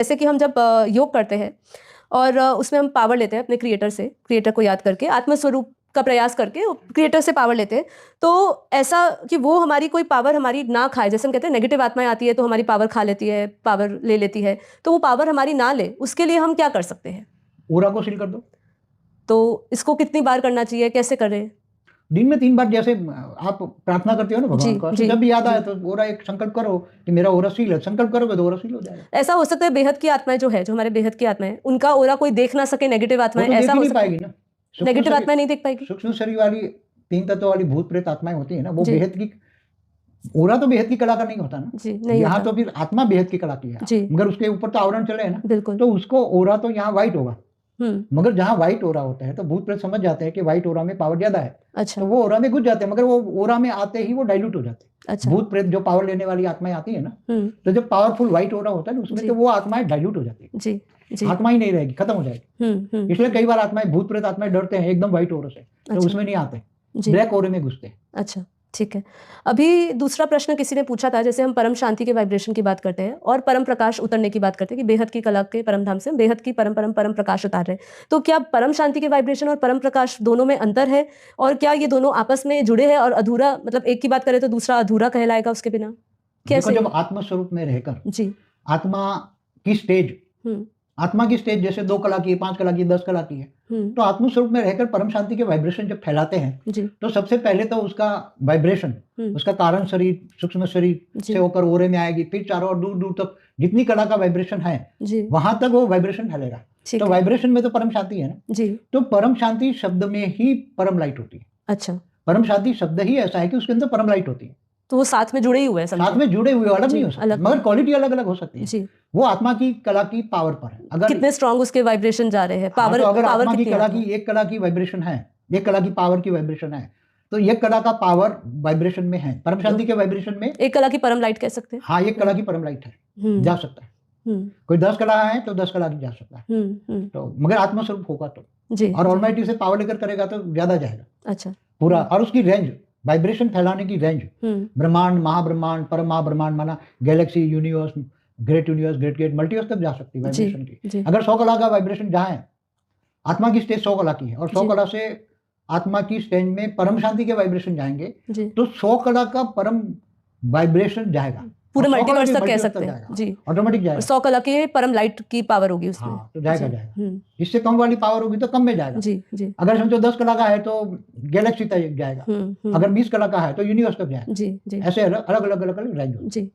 जैसे कि हम जब योग करते हैं और उसमें हम पावर लेते हैं अपने क्रिएटर से, क्रिएटर को याद करके, आत्मस्वरूप का प्रयास करके क्रिएटर से पावर लेते हैं, तो ऐसा कि वो हमारी कोई पावर हमारी ना खाए। जैसे हम कहते हैं नेगेटिव आत्माएं आती है तो हमारी पावर खा लेती है, पावर ले लेती है, तो वो पावर हमारी ना ले, उसके लिए हम क्या कर सकते हैं? ओरा को सील कर दो। तो इसको कितनी बार करना चाहिए, कैसे करें? दिन में 3 बार, जैसे आप प्रार्थना करते हो ना भगवान को, तो जब भी याद आए तो ओरा एक संकल्प करो कि मेरा ओरा सील है। संकल्प करोगे तो ओरा सील हो जाएगा। ऐसा हो सकता है बेहद की आत्माएं जो है, जो हमारे बेहद की आत्माएं, उनका ओरा कोई देख ना सके, नेगेटिव आत्माएं, ऐसा हो सकता है? पाएगी ना, नेगेटिव आत्माएं नहीं देख पाएगी। सूक्ष्म शरीर वाली 3 तत्व वाली भूत प्रेत आत्माएं होती है ना, वो बेहद की, ओरा तो बेहद की कला का नहीं होता ना जी, नहीं यहाँ होता। तो फिर आत्मा बेहद की कला की है, मगर उसके ऊपर तो आवरण चले है ना, बिल्कुल। तो उसको ओरा तो यहाँ व्हाइट होगा, मगर जहाँ व्हाइट ओरा होता है तो भूत प्रेत समझ जाते हैं कि व्हाइट ओरा में पावर ज्यादा है। अच्छा। तो वो ओरा में घुस जाते हैं, मगर वो ओरा में आते ही वो डाइल्यूट हो जाते हैं। अच्छा। भूत प्रेत जो पावर लेने वाली आत्माएं आती है ना, तो जब पावरफुल व्हाइट ओरा होता है ना उसमें, तो वो आत्माएं डाइल्यूट हो जाती है। जी। आत्मा ही नहीं रहेगी, खत्म हो जाएगी। इसलिए कई बार आत्माएं, भूत प्रेत आत्माएं डरते हैं एकदम व्हाइट ओरा से, तो उसमें नहीं आते, ब्लैक ओरे में घुसते हैं। अच्छा, ठीक है। अभी दूसरा प्रश्न किसी ने पूछा था, जैसे हम परम शांति के वाइब्रेशन की बात करते हैं और परम प्रकाश उतरने की बात करते हैं कि बेहद की कला के परम धाम से बेहद की परम परम परम प्रकाश उतार रहे हैं, तो क्या परम शांति के वाइब्रेशन और परम प्रकाश दोनों में अंतर है? और क्या ये दोनों आपस में जुड़े हैं और अधूरा, मतलब एक की बात करें तो दूसरा अधूरा कहलाएगा उसके बिना? कैसे? जब आत्मस्वरूप में रहकर जी, आत्मा की स्टेज जैसे 2 कला की, 5 कला की, 10 कला की है, तो आत्मस्वरूप में रहकर परम शांति के वाइब्रेशन जब फैलाते हैं, तो सबसे पहले तो उसका वाइब्रेशन, उसका कारण शरीर, सूक्ष्म शरीर से होकर ओरे में आएगी, फिर चारों ओर दूर दूर तक जितनी कला का वाइब्रेशन है वहां तक वो वाइब्रेशन फैलेगा। तो वाइब्रेशन में तो परम शांति है ना, तो परम शांति शब्द में ही परम लाइट होती है। अच्छा, परम शांति शब्द ही ऐसा है कि उसके अंदर परम लाइट होती है, तो वो साथ में जुड़े ही हुए हैं, साथ में जुड़े हुए, अलग नहीं हो सकते, मगर क्वालिटी अलग अलग हो सकती है। वो आत्मा की कला की पावर पर है, अगर कितने स्ट्रांग उसके वाइब्रेशन जा रहे हैं, पावर, तो अगर पावर आत्मा की कला की, एक कला की वाइब्रेशन है, एक कला की पावर की वाइब्रेशन है, तो एक कला का पावर वाइब्रेशन में है, परम शांति के वाइब्रेशन में एक कला की परम लाइट कह सकते हैं। हाँ, एक कला की परम लाइट है, जा सकता है। कोई 10 कला है तो 10 कला की जा सकता है, तो मगर आत्मस्वरूप होगा तो, और ऑलमाइटी से पावर लेकर करेगा तो ज्यादा जाएगा। अच्छा, पूरा, और उसकी रेंज, वाइब्रेशन फैलाने की रेंज, ब्रह्मांड, महाब्रह्मांड, परम महाब्रह्मांड, माना galaxy, universe, great gate, multiverse तक जा सकती है वाइब्रेशन की। अगर 100 कला का वाइब्रेशन जहाँ है, आत्मा की स्टेज 100 कला की है, और 100 कला से आत्मा की स्टेज में परम शांति के वाइब्रेशन जाएंगे, तो 100 कला का परम वाइब्रेशन जाएगा, पूरे मल्टीवर्स तक कह सकते हैं जी, ऑटोमेटिक जाएगा। 100 कला की परम लाइट की पावर होगी उसमें। हाँ, तो जाएगा। इससे कम वाली पावर होगी तो कम में जाएगा। जी। अगर समझो 10 कला का है तो गैलेक्सी तक जाएगा, अगर 20 कला का है तो यूनिवर्स तक जाएगा। ऐसे अलग अलग रेंज।